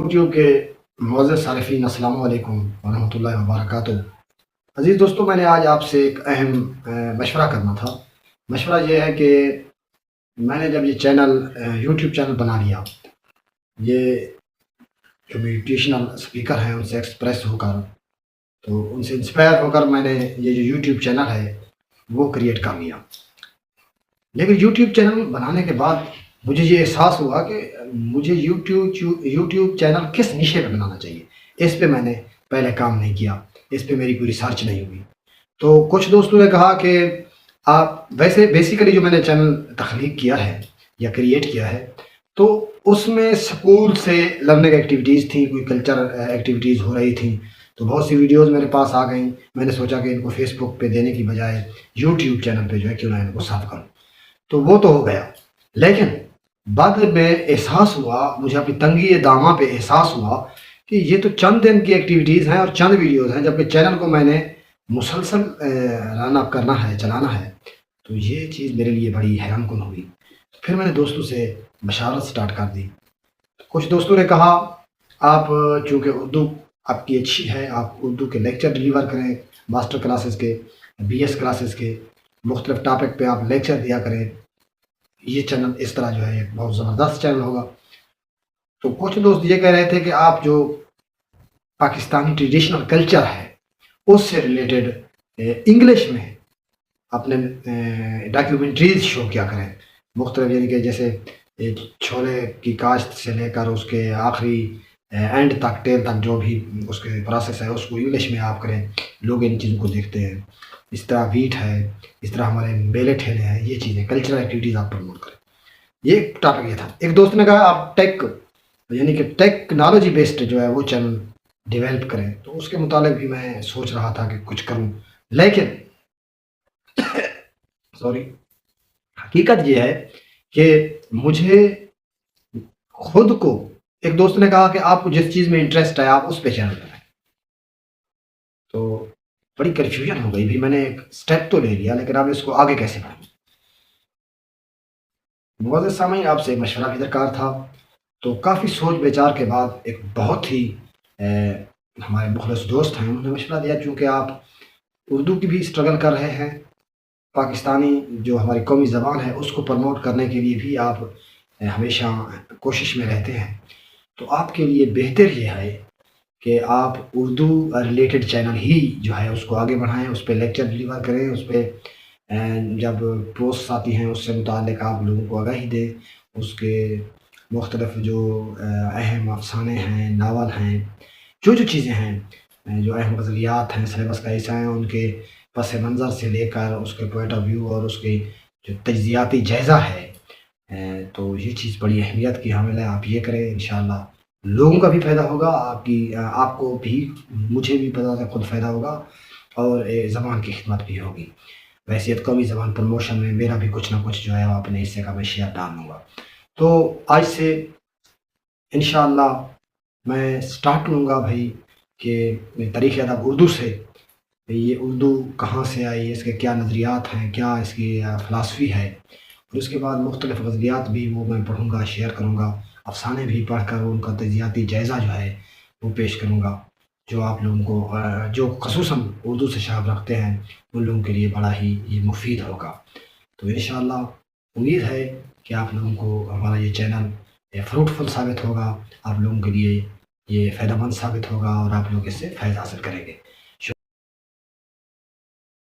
YouTube के मुअज़्ज़ज़ सारिफ़ीन अस्सलाम वालेकुम व रहमतुल्लाहि व बरकातुहू। अज़ीज़ दोस्तों, मैंने आज आपसे एक अहम मशवरा करना था। मशवरा ये है कि मैंने जब ये चैनल यूट्यूब चैनल बना लिया, ये जो मोटिवेशनल स्पीकर हैं उनसे एक्सप्रेस होकर, तो उनसे इंस्पायर होकर मैंने ये जो यूट्यूब चैनल है वो क्रिएट कर लिया। लेकिन यूट्यूब चैनल बनाने के बाद मुझे ये एहसास हुआ कि मुझे यूट्यूब चैनल किस निशे पे बनाना चाहिए। इस पे मैंने पहले काम नहीं किया, इस पे मेरी कोई रिसर्च नहीं हुई। तो कुछ दोस्तों ने कहा कि आप वैसे बेसिकली जो मैंने चैनल तख्लीक किया है या क्रिएट किया है, तो उसमें स्कूल से लर्निंग एक्टिविटीज़ थी, कोई कल्चर एक्टिविटीज़ हो रही थी, तो बहुत सी वीडियोज़ मेरे पास आ गई। मैंने सोचा कि इनको फेसबुक पे देने की बजाय यूट्यूब चैनल पे जो है क्यों ना इनको साफ करूँ। तो वो तो हो गया, लेकिन बाद में एहसास हुआ, मुझे अपनी तंगी दामा पे एहसास हुआ कि ये तो चंद दिन की एक्टिविटीज़ हैं और चंद वीडियोज़ हैं, जबकि चैनल को मैंने मुसलसल रन अप करना है, चलाना है। तो ये चीज़ मेरे लिए बड़ी हैरान कुन हुई। फिर मैंने दोस्तों से मशावरत स्टार्ट कर दी। कुछ दोस्तों ने कहा, आप चूँकि उर्दू आपकी अच्छी है, आप उर्दू के लेक्चर डिलीवर करें, मास्टर क्लासेस के, बीएस क्लासेस के, मुख्तलिफ टॉपिक पे आप लेक्चर दिया करें, ये चैनल इस तरह जो है एक बहुत ज़बरदस्त चैनल होगा। तो कुछ दोस्त ये कह रहे थे कि आप जो पाकिस्तानी ट्रेडिशनल कल्चर है उससे रिलेटेड इंग्लिश में अपने डॉक्यूमेंट्रीज शो किया करें, मुख्तलिफ, यानी कि जैसे छोले की काश्त से लेकर उसके आखिरी एंड तक, टेल तक जो भी उसके प्रोसेस है उसको इंग्लिश में आप करें। लोग इन चीज़ों को देखते हैं। इस तरह वीट है, इस तरह हमारे मेले ठेले हैं, ये चीज़ें कल्चरल एक्टिविटीज़ आप प्रमोट करें। ये टॉपिक ये था। एक दोस्त ने कहा आप टेक यानी कि टेक्नोलॉजी बेस्ड जो है वो चैनल डेवलप करें, तो उसके मुताबिक भी मैं सोच रहा था कि कुछ करूं, लेकिन सॉरी, हकीकत ये है कि मुझे खुद को, एक दोस्त ने कहा कि आपको जिस चीज़ में इंटरेस्ट है आप उस पे चैनल बनाएं। तो बड़ी कन्फ्यूजन हो गई। भी मैंने एक स्टेप तो ले लिया, लेकिन अब इसको आगे कैसे बढ़ाऊं। मुअज़्ज़ज़ सामीन, आपसे मशवरा भी दरकार था। तो काफ़ी सोच विचार के बाद एक बहुत ही हमारे मुखलिस दोस्त हैं, उन्होंने मशवरा दिया, चूँकि आप उर्दू की भी स्ट्रगल कर रहे हैं, पाकिस्तानी जो हमारी कौमी ज़बान है उसको प्रमोट करने के लिए भी आप हमेशा कोशिश में रहते हैं, तो आपके लिए बेहतर ये है कि आप उर्दू रिलेटेड चैनल ही जो है उसको आगे बढ़ाएं, उस पर लेक्चर डिलीवर करें, उस पर जब पोस्ट आती हैं उससे मुताल्लिक़ आप लोगों को आगाही दें, उसके मुख्तलिफ जो अहम अफ़साने हैं, नावल हैं, जो चीज़ें हैं, जो अहम गज़लियात हैं, सिलेबस का हिस्सा हैं, उनके पस मंज़र से लेकर उसके पॉइंट ऑफ व्यू और उसकी जो तज्ज़ियाती जायज़ा है, तो ये चीज़ बड़ी अहमियत की हामिल है। आप ये करें, इंशाअल्लाह लोगों का भी फ़ायदा होगा, आपको भी, मुझे भी पता है खुद फ़ायदा होगा, और ज़बान की खिदमत भी होगी। वैसे कौमी ज़बान प्रमोशन में मेरा भी कुछ ना कुछ जो है वो अपने हिस्से का मैं शेयर डालूँगा। तो आज से इंशाअल्लाह मैं स्टार्ट लूँगा भाई कि तारीख़ अदब उर्दू से, ये उर्दू कहाँ से आई, इसके क्या नज़रियात हैं, क्या इसकी फ़िलासफ़ी है, और उसके बाद मुख्तलिफ़ गज़लियात भी वो मैं पढ़ूँगा, शेयर करूँगा, अफ़साने भी पढ़कर उनका तज्ज़ियाती जायज़ा जो है वो पेश करूँगा, जो आप लोगों को जो ख़ुसूसन उर्दू से शग़फ रखते हैं उन लोगों के लिए बड़ा ही ये मुफ़ीद होगा। तो इंशाअल्लाह उम्मीद है कि आप लोगों को हमारा ये चैनल फ्रूटफुल साबित होगा, आप लोगों के लिए ये फ़ायदेमंद साबित होगा और आप लोग इससे फ़ायदा हासिल करेंगे।